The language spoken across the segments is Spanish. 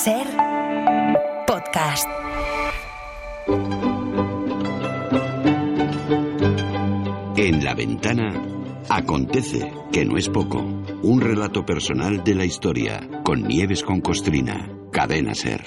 Ser podcast. En La Ventana acontece, que no es poco, un relato personal de la historia, con Nieves con Costrina, Cadena Ser.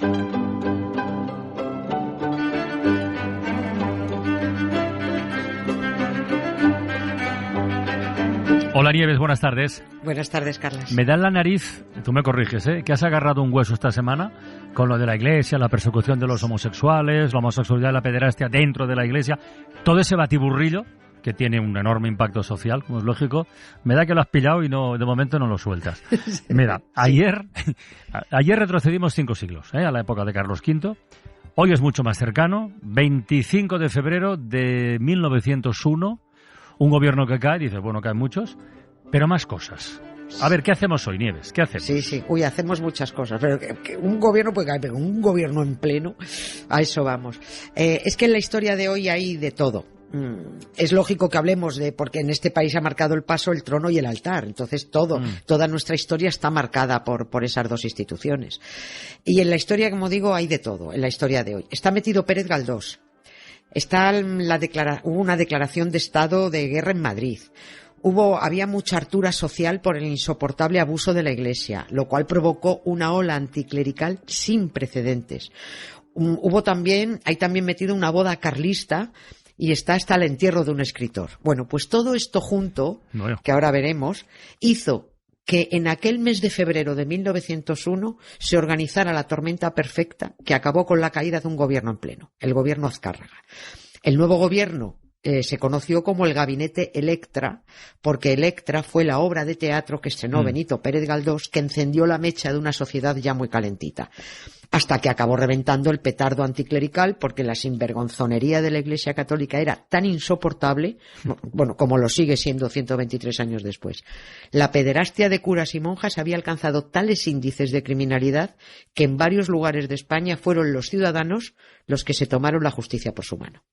Hola Nieves, buenas tardes. Buenas tardes, Carlas. Me da en la nariz, tú me corriges, que has agarrado un hueso esta semana con lo de la Iglesia, la persecución de los homosexuales, la homosexualidad y la pederastia dentro de la Iglesia, todo ese batiburrillo que tiene un enorme impacto social, como es lógico. Me da que lo has pillado y no, de momento no lo sueltas. Mira, ayer retrocedimos 5 siglos, a la época de Carlos V. Hoy es mucho más cercano, 25 de febrero de 1901, un gobierno que cae, dice, bueno, caen muchos, pero más cosas. A ver, ¿qué hacemos hoy, Nieves? ¿Qué hacemos? Sí. Uy, hacemos muchas cosas, pero que un gobierno puede caer, pero un gobierno en pleno, a eso vamos. Es que en la historia de hoy hay de todo. Es lógico que hablemos porque en este país ha marcado el paso el trono y el altar. Entonces toda nuestra historia está marcada por esas dos instituciones. Y en la historia, como digo, hay de todo, en la historia de hoy. Está metido Pérez Galdós. Hubo una declaración de estado de guerra en Madrid. Había mucha hartura social por el insoportable abuso de la Iglesia, lo cual provocó una ola anticlerical sin precedentes. Hay también metido una boda carlista y está hasta el entierro de un escritor. Bueno, pues todo esto junto, que ahora veremos, hizo que en aquel mes de febrero de 1901 se organizara la tormenta perfecta que acabó con la caída de un gobierno en pleno, el gobierno Azcárraga. El nuevo gobierno se conoció como el Gabinete Electra, porque Electra fue la obra de teatro que estrenó Benito Pérez Galdós, que encendió la mecha de una sociedad ya muy calentita, hasta que acabó reventando el petardo anticlerical, porque la sinvergonzonería de la Iglesia Católica era tan insoportable, como lo sigue siendo 123 años después. La pederastia de curas y monjas había alcanzado tales índices de criminalidad que en varios lugares de España fueron los ciudadanos los que se tomaron la justicia por su mano.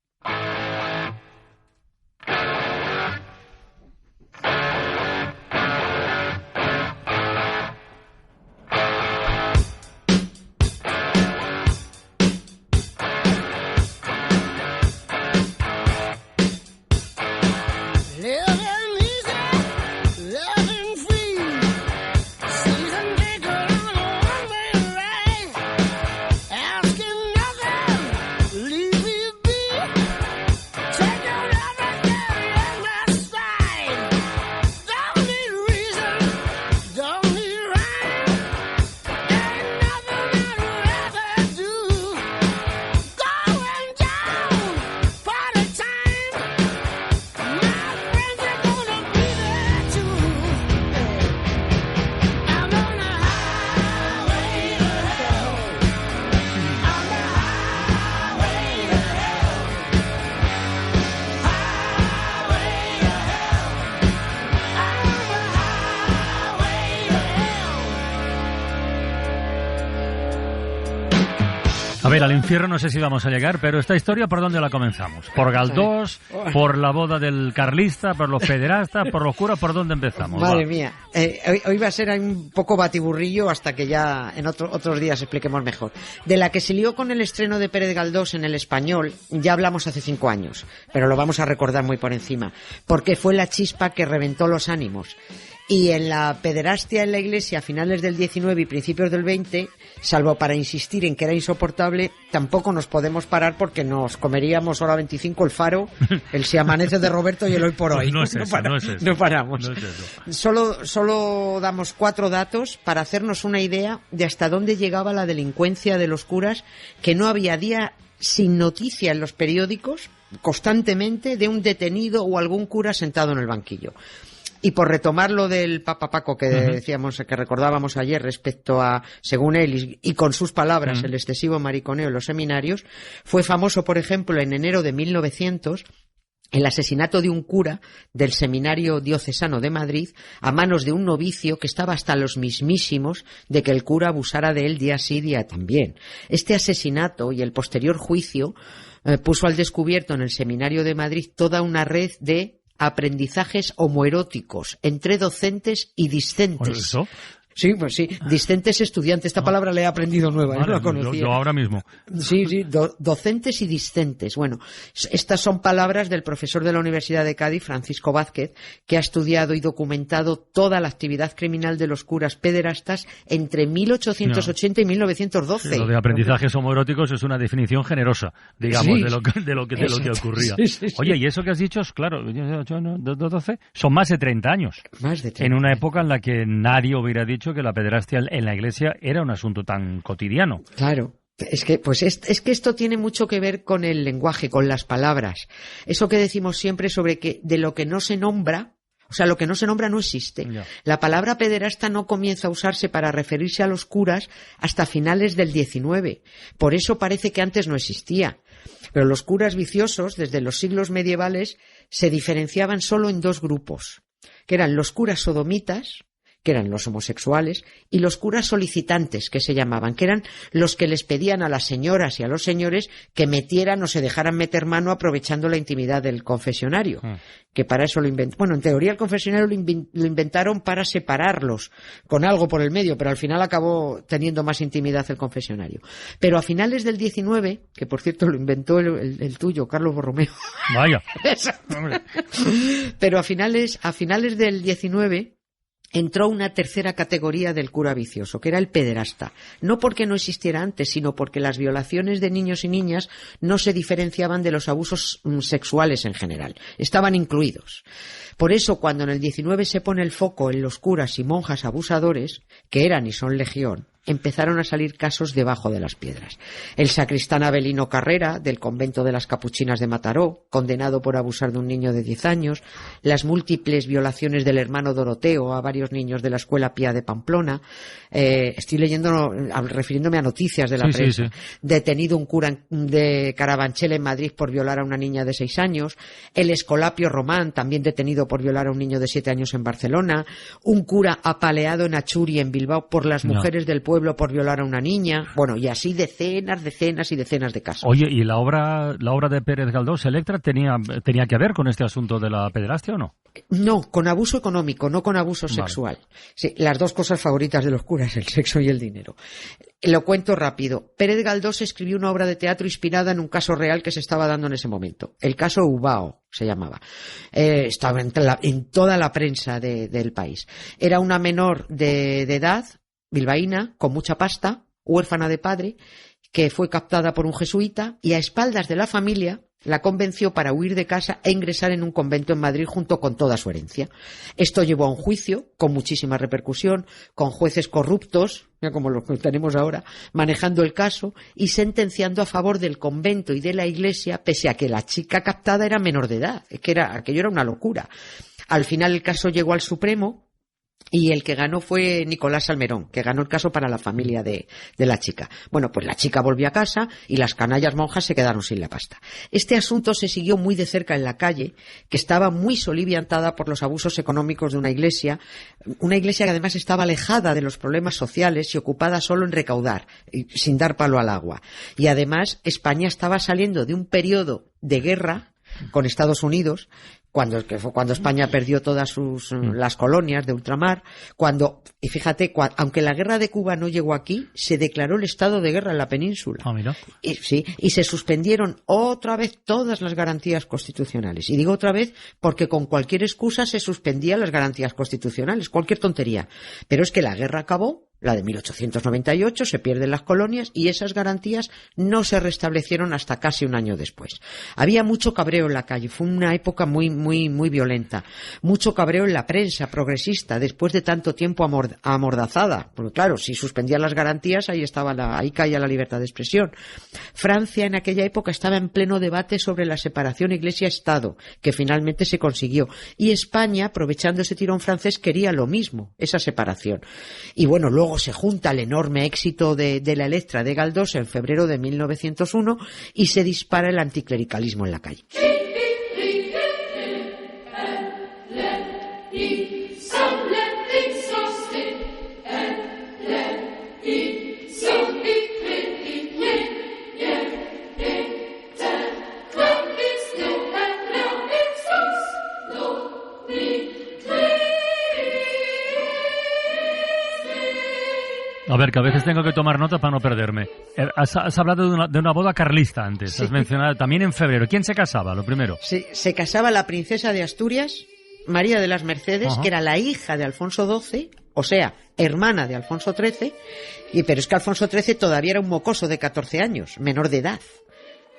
A ver, al infierno no sé si vamos a llegar, pero esta historia, ¿por dónde la comenzamos? ¿Por Galdós? ¿Por la boda del carlista? ¿Por los pederastas? ¿Por los curas? ¿Por dónde empezamos? Madre mía, hoy va a ser un poco batiburrillo hasta que ya en otros días expliquemos mejor. De la que se lió con el estreno de Pérez Galdós en El Español, ya hablamos hace 5 años, pero lo vamos a recordar muy por encima, porque fue la chispa que reventó los ánimos. Y en la pederastia en la Iglesia a finales del 19 y principios del 20, salvo para insistir en que era insoportable, tampoco nos podemos parar porque nos comeríamos hora 25 el Faro, el Si amanece de Roberto y el Hoy por Hoy. No es eso. No paramos. No es eso. Solo damos 4 datos para hacernos una idea de hasta dónde llegaba la delincuencia de los curas, que no había día sin noticia en los periódicos, constantemente, de un detenido o algún cura sentado en el banquillo. Y por retomar lo del Papa Paco que decíamos, que recordábamos ayer respecto a, según él, y con sus palabras, el excesivo mariconeo en los seminarios, fue famoso, por ejemplo, en enero de 1900, el asesinato de un cura del Seminario Diocesano de Madrid a manos de un novicio que estaba hasta los mismísimos de que el cura abusara de él día sí, día también. Este asesinato y el posterior juicio puso al descubierto en el Seminario de Madrid toda una red de aprendizajes homoeróticos entre docentes y discentes. ¿Eso? Sí, pues sí. Discentes estudiantes. Esta palabra la he aprendido nueva, Vale, no la conocía. yo ahora mismo. Sí, docentes y discentes. Bueno, estas son palabras del profesor de la Universidad de Cádiz, Francisco Vázquez, que ha estudiado y documentado toda la actividad criminal de los curas pederastas entre 1880 y 1912. Sí, lo de aprendizajes homoeróticos es una definición generosa, digamos, Sí. de lo que ocurría. Sí. Oye, y eso que has dicho, claro, 12, son más de 30 años. Más de 30. En una época en la que nadie hubiera dicho que la pederastia en la Iglesia era un asunto tan cotidiano. Claro. Es que esto tiene mucho que ver con el lenguaje, con las palabras. Eso que decimos siempre sobre que de lo que no se nombra, o sea, lo que no se nombra no existe. Ya. La palabra pederasta no comienza a usarse para referirse a los curas hasta finales del 19. Por eso parece que antes no existía. Pero los curas viciosos, desde los siglos medievales, se diferenciaban solo en dos grupos, que eran los curas sodomitas, que eran los homosexuales, y los curas solicitantes, que se llamaban, que eran los que les pedían a las señoras y a los señores que metieran o se dejaran meter mano aprovechando la intimidad del confesionario, que para eso lo inventaron. Bueno, en teoría el confesionario lo inventaron para separarlos con algo por el medio, pero al final acabó teniendo más intimidad el confesionario. Pero a finales del 19, que por cierto lo inventó el tuyo, Carlos Borromeo. Vaya. Hombre. Pero a finales del 19 entró una tercera categoría del cura vicioso, que era el pederasta. No porque no existiera antes, sino porque las violaciones de niños y niñas no se diferenciaban de los abusos sexuales en general. Estaban incluidos. Por eso, cuando en el 19 se pone el foco en los curas y monjas abusadores, que eran y son legión, empezaron a salir casos debajo de las piedras. El sacristán Avelino Carrera, del convento de las Capuchinas de Mataró, condenado por abusar de un niño de 10 años, las múltiples violaciones del hermano Doroteo a varios niños de la Escuela Pía de Pamplona, estoy leyendo, refiriéndome a noticias de la prensa, detenido un cura de Carabanchel en Madrid por violar a una niña de 6 años, el Escolapio Román, también detenido por violar a un niño de 7 años en Barcelona, un cura apaleado en Achuri, en Bilbao, por las mujeres del pueblo por violar a una niña, bueno, y así decenas y decenas de casos. Oye, ¿y la obra de Pérez Galdós, Electra, tenía que ver con este asunto de la pederastia o no? No, con abuso económico, no con abuso sexual. Sí, las dos cosas favoritas de los curas, el sexo y el dinero. Lo cuento rápido. Pérez Galdós escribió una obra de teatro inspirada en un caso real que se estaba dando en ese momento. El caso Ubao se llamaba. Estaba en toda la prensa del país. Era una menor de edad, bilbaína, con mucha pasta, huérfana de padre, que fue captada por un jesuita y a espaldas de la familia la convenció para huir de casa e ingresar en un convento en Madrid junto con toda su herencia. Esto llevó a un juicio con muchísima repercusión, con jueces corruptos, como los que tenemos ahora, manejando el caso y sentenciando a favor del convento y de la iglesia, pese a que la chica captada era menor de edad. Aquello era una locura. Al final el caso llegó al Supremo, y el que ganó fue Nicolás Salmerón, que ganó el caso para la familia de la chica. Bueno, pues la chica volvió a casa y las canallas monjas se quedaron sin la pasta. Este asunto se siguió muy de cerca en la calle, que estaba muy soliviantada por los abusos económicos de una iglesia que además estaba alejada de los problemas sociales y ocupada solo en recaudar, sin dar palo al agua. Y además España estaba saliendo de un periodo de guerra con Estados Unidos, que fue cuando España perdió todas las colonias de ultramar, y fíjate, aunque la guerra de Cuba no llegó aquí, se declaró el estado de guerra en la península. Ah, mira. Y se suspendieron otra vez todas las garantías constitucionales. Y digo otra vez porque con cualquier excusa se suspendían las garantías constitucionales, cualquier tontería. Pero es que la guerra acabó, la de 1898, se pierden las colonias y esas garantías no se restablecieron hasta casi un año después. Había mucho cabreo en la calle, fue una época muy violenta. Mucho cabreo en la prensa progresista después de tanto tiempo amordazada. Porque claro, si suspendían las garantías, ahí caía la libertad de expresión. Francia en aquella época estaba en pleno debate sobre la separación Iglesia-Estado, que finalmente se consiguió. Y España, aprovechando ese tirón francés, quería lo mismo, esa separación. Y bueno, luego se junta el enorme éxito de la Electra de Galdós en febrero de 1901 y se dispara el anticlericalismo en la calle. porque a veces tengo que tomar nota para no perderme. Has hablado de una boda carlista antes, Sí. has mencionado también en febrero. ¿Quién se casaba, lo primero? Sí, se casaba la princesa de Asturias, María de las Mercedes, Ajá. que era la hija de Alfonso XII, o sea, hermana de Alfonso XIII, pero es que Alfonso XIII todavía era un mocoso de 14 años, menor de edad.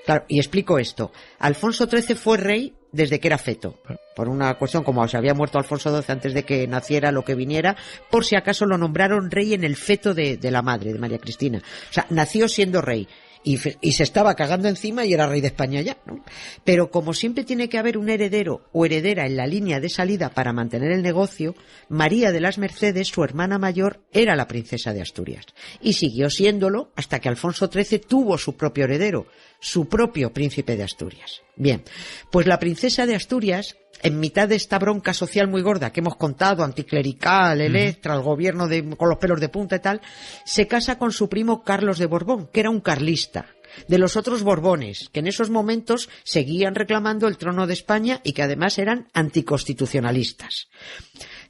Claro, y explico esto. Alfonso XIII fue rey desde que era feto, por una cuestión como se había muerto Alfonso XII antes de que naciera lo que viniera, por si acaso lo nombraron rey en el feto de la madre, de María Cristina. O sea, nació siendo rey. Y se estaba cagando encima y era rey de España ya, ¿no? Pero como siempre tiene que haber un heredero o heredera en la línea de salida para mantener el negocio, María de las Mercedes, su hermana mayor, era la princesa de Asturias. Y siguió siéndolo hasta que Alfonso XIII tuvo su propio heredero, su propio príncipe de Asturias. Bien, pues la princesa de Asturias, en mitad de esta bronca social muy gorda que hemos contado, anticlerical, Electra, el gobierno con los pelos de punta y tal, se casa con su primo Carlos de Borbón, que era un carlista, de los otros Borbones, que en esos momentos seguían reclamando el trono de España y que además eran anticonstitucionalistas.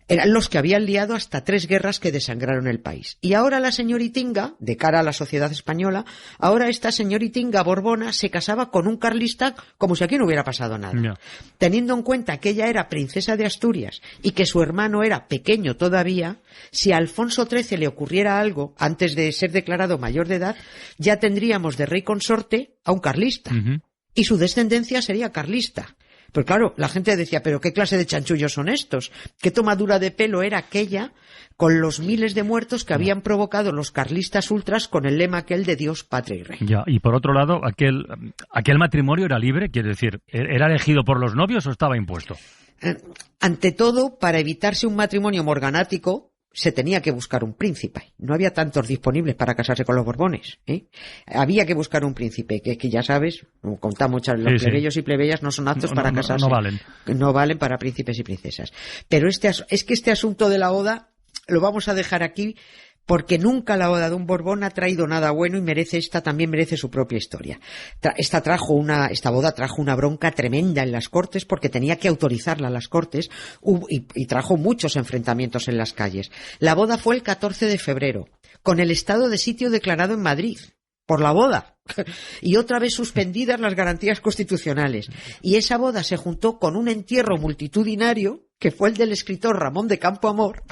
Eran los que habían liado hasta 3 guerras que desangraron el país. Y ahora la señoritinga, de cara a la sociedad española, ahora esta señoritinga borbona se casaba con un carlista como si aquí no hubiera pasado nada. No. Teniendo en cuenta que ella era princesa de Asturias y que su hermano era pequeño todavía, si a Alfonso XIII le ocurriera algo antes de ser declarado mayor de edad, ya tendríamos de rey consorte a un carlista. Ujú. Y su descendencia sería carlista. Pero claro, la gente decía, ¿pero qué clase de chanchullos son estos? ¿Qué tomadura de pelo era aquella con los miles de muertos que habían provocado los carlistas ultras con el lema aquel de Dios, patria y rey? Ya, y por otro lado, aquel matrimonio era libre, quiere decir, ¿era elegido por los novios o estaba impuesto? Ante todo, para evitarse un matrimonio morganático, se tenía que buscar un príncipe. No había tantos disponibles para casarse con los Borbones, ¿eh? Había que buscar un príncipe, que ya sabes, como contamos, los plebeyos y plebeyas no son aptos para casarse. No valen. No valen para príncipes y princesas. Pero es que este asunto de la boda lo vamos a dejar aquí porque nunca la boda de un Borbón ha traído nada bueno y también merece su propia historia. Esta boda trajo una bronca tremenda en las Cortes porque tenía que autorizarla a las Cortes y trajo muchos enfrentamientos en las calles. La boda fue el 14 de febrero, con el estado de sitio declarado en Madrid. Por la boda. Y otra vez suspendidas las garantías constitucionales. Y esa boda se juntó con un entierro multitudinario, que fue el del escritor Ramón de Campoamor,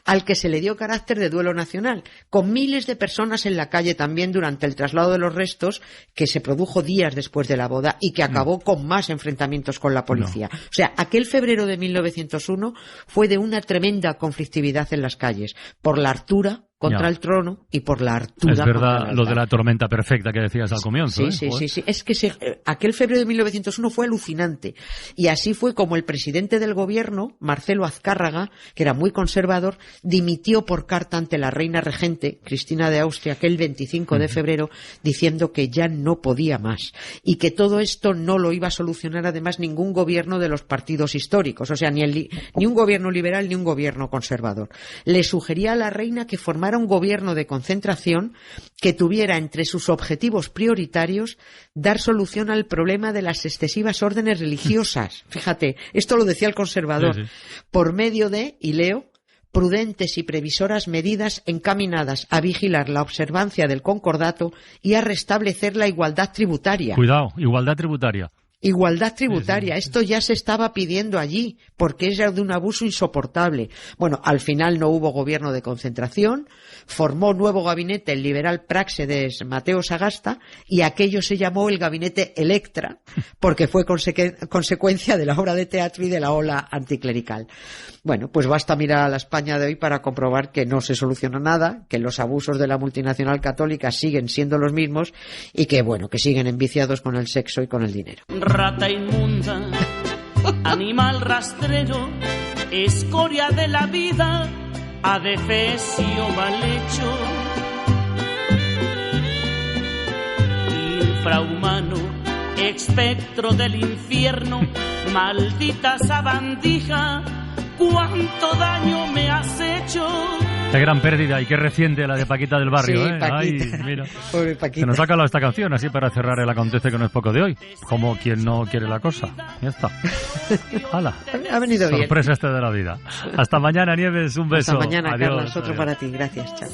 al que se le dio carácter de duelo nacional, con miles de personas en la calle también durante el traslado de los restos, que se produjo días después de la boda y que acabó con más enfrentamientos con la policía. No. O sea, aquel febrero de 1901 fue de una tremenda conflictividad en las calles, por la hartura contra el trono y por la hartura. Es verdad lo de la tormenta perfecta que decías al comienzo. Sí. Es que aquel febrero de 1901 fue alucinante. Y así fue como el presidente del gobierno, Marcelo Azcárraga, que era muy conservador, dimitió por carta ante la reina regente, Cristina de Austria, aquel 25 de febrero, diciendo que ya no podía más. Y que todo esto no lo iba a solucionar además ningún gobierno de los partidos históricos. O sea, ni un gobierno liberal ni un gobierno conservador. Le sugería a la reina que formara un gobierno de concentración que tuviera entre sus objetivos prioritarios dar solución al problema de las excesivas órdenes religiosas. Fíjate, esto lo decía el conservador. Sí. Por medio de, y leo, prudentes y previsoras medidas encaminadas a vigilar la observancia del concordato y a restablecer la igualdad tributaria. Cuidado, igualdad tributaria. Igualdad tributaria, esto ya se estaba pidiendo allí, porque es de un abuso insoportable. Bueno, al final no hubo gobierno de concentración, formó nuevo gabinete el liberal Práxedes Mateo Sagasta, y aquello se llamó el gabinete Electra, porque fue consecuencia de la obra de teatro y de la ola anticlerical. Bueno, pues basta mirar a la España de hoy para comprobar que no se soluciona nada, que los abusos de la multinacional católica siguen siendo los mismos, y que siguen enviciados con el sexo y con el dinero. Rata inmunda, animal rastrero, escoria de la vida, adefesio mal hecho, infrahumano, espectro del infierno, maldita sabandija, cuánto daño me has hecho. Qué gran pérdida y qué reciente la de Paquita del Barrio, sí, ¿eh? Paquita. Ay, mira. Pobre Paquita. Se nos ha calado esta canción así para cerrar el acontece que no es poco de hoy. Como quien no quiere la cosa. Ya está. ¡Hala! Ha venido bien. Sorpresa de la vida. Hasta mañana, Nieves. Un beso. Hasta mañana, adiós, Carlos. Otro adiós. para ti. Gracias. Chao.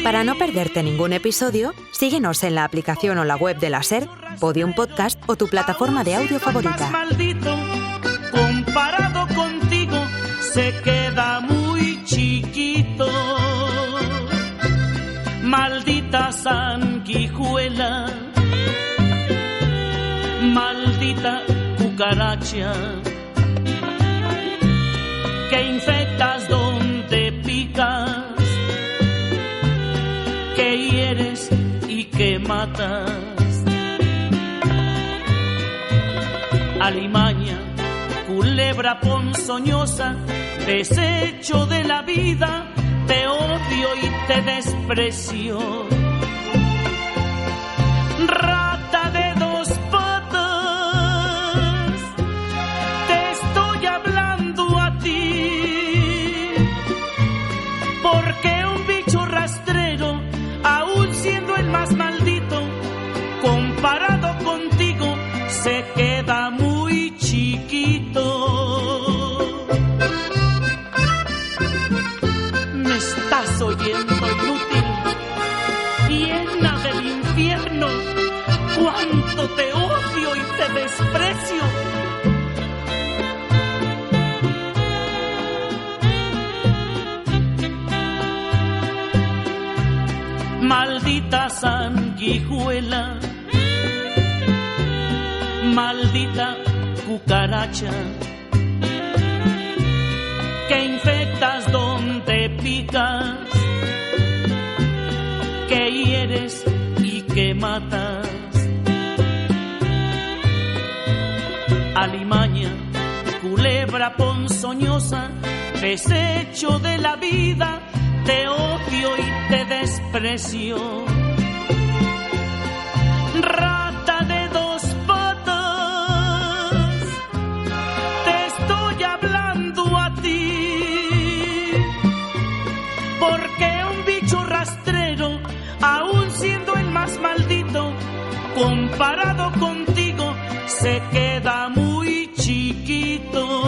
Para no perderte ningún episodio, síguenos en la aplicación o la web de la SER, Podium Podcast o tu plataforma de audio favorita. Maldito, comparado contigo, se queda muy chiquito. Maldita sanguijuela, maldita cucaracha, que infectas donde picas, que hieres y que matas. Alimaña, culebra ponzoñosa, desecho de la vida, te odio y te desprecio. Rata de dos patas, te estoy hablando a ti, porque un bicho rastrero, aún siendo el más maldito, comparado contigo, se queda muy chiquito. Me estás oyendo, inútil, llena del infierno, cuánto te odio y te desprecio. Maldita sanguijuela, maldita cucaracha, que infectas donde picas, que hieres y que matas. Alimaña, culebra ponzoñosa, desecho de la vida, te odio y te desprecio. Rata de dos patas, te estoy hablando a ti, porque un bicho rastrero, aún siendo el más maldito, comparado contigo, se queda muy chiquito.